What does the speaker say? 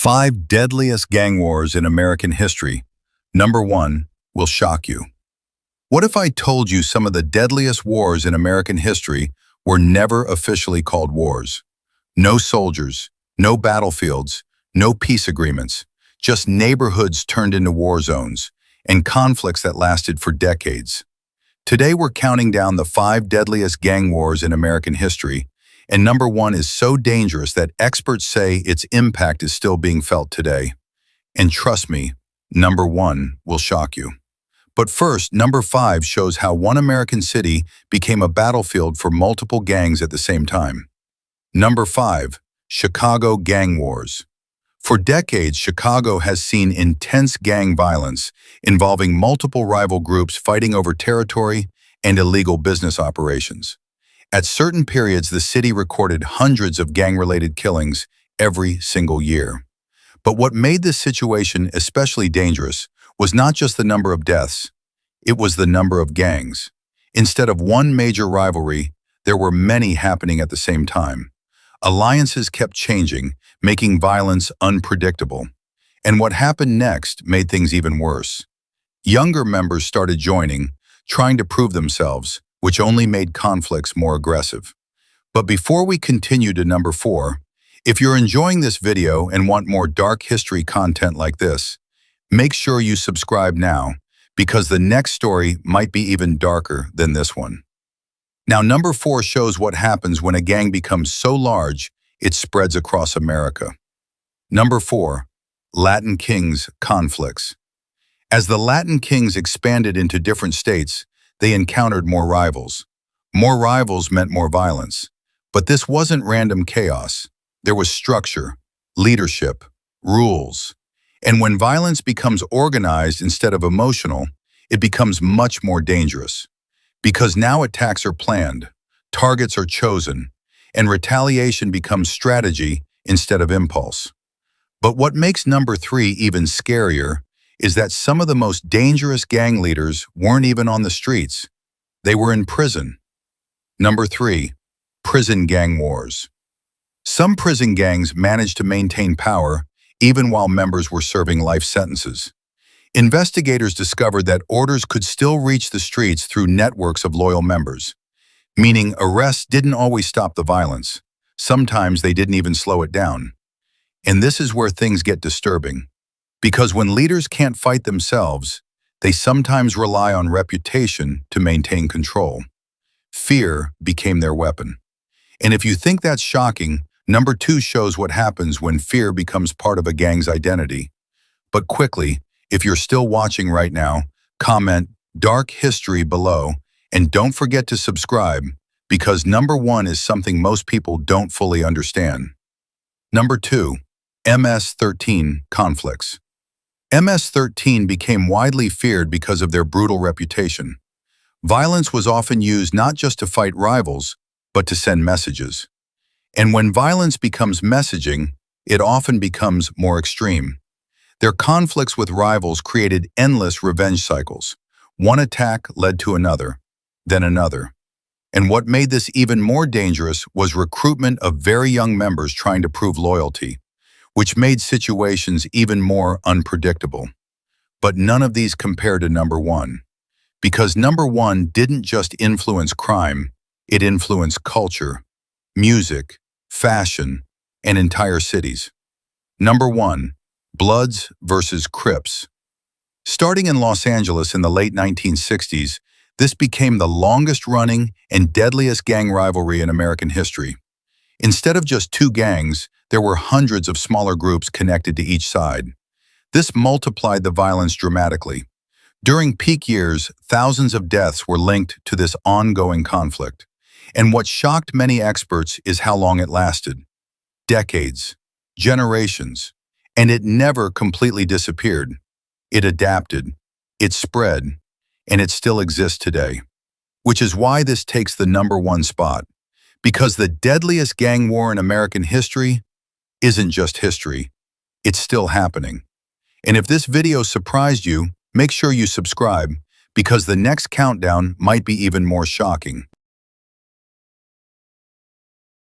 5 deadliest gang wars in American history. Number 1 will shock you. What if I told you some of the deadliest wars in American history were never officially called wars? No soldiers, no battlefields, no peace agreements, just neighborhoods turned into war zones and conflicts that lasted for decades. Today we're counting down the 5 deadliest gang wars in American history, and number 1 is so dangerous that experts say its impact is still being felt today. And trust me, number 1 will shock you. But first, number 5 shows how one American city became a battlefield for multiple gangs at the same time. Number 5, Chicago Gang Wars. For decades, Chicago has seen intense gang violence involving multiple rival groups fighting over territory and illegal business operations. At certain periods, the city recorded hundreds of gang-related killings every single year. But what made this situation especially dangerous was not just the number of deaths, it was the number of gangs. Instead of one major rivalry, there were many happening at the same time. Alliances kept changing, making violence unpredictable. And what happened next made things even worse. Younger members started joining, trying to prove themselves, which only made conflicts more aggressive. But before we continue to number 4, if you're enjoying this video and want more dark history content like this, make sure you subscribe now, because the next story might be even darker than this one. Now, number 4 shows what happens when a gang becomes so large it spreads across America. Number 4, Latin Kings conflicts. As the Latin Kings expanded into different states, they encountered more rivals. More rivals meant more violence. But this wasn't random chaos. There was structure, leadership, rules. And when violence becomes organized instead of emotional, it becomes much more dangerous. Because now attacks are planned, targets are chosen, and retaliation becomes strategy instead of impulse. But what makes number 3 even scarier is that some of the most dangerous gang leaders weren't even on the streets. They were in prison. Number 3, prison gang wars. Some prison gangs managed to maintain power even while members were serving life sentences. Investigators discovered that orders could still reach the streets through networks of loyal members, meaning arrests didn't always stop the violence. Sometimes they didn't even slow it down. And this is where things get disturbing. Because when leaders can't fight themselves, they sometimes rely on reputation to maintain control. Fear became their weapon. And if you think that's shocking, number 2 shows what happens when fear becomes part of a gang's identity. But quickly, if you're still watching right now, comment "Dark History" below, and don't forget to subscribe, because number 1 is something most people don't fully understand. Number 2, MS-13 conflicts. MS-13 became widely feared because of their brutal reputation. Violence was often used not just to fight rivals, but to send messages. And when violence becomes messaging, it often becomes more extreme. Their conflicts with rivals created endless revenge cycles. One attack led to another, then another. And what made this even more dangerous was recruitment of very young members trying to prove loyalty, which made situations even more unpredictable. But none of these compare to number 1. Because number 1 didn't just influence crime, it influenced culture, music, fashion, and entire cities. Number 1, Bloods versus Crips. Starting in Los Angeles in the late 1960s, this became the longest-running and deadliest gang rivalry in American history. Instead of just 2 gangs, there were hundreds of smaller groups connected to each side. This multiplied the violence dramatically. During peak years, thousands of deaths were linked to this ongoing conflict. And what shocked many experts is how long it lasted. Decades, generations, and it never completely disappeared. It adapted, it spread, and it still exists today. Which is why this takes the number 1 spot. Because the deadliest gang war in American history isn't just history, it's still happening. And if this video surprised you, make sure you subscribe, because the next countdown might be even more shocking.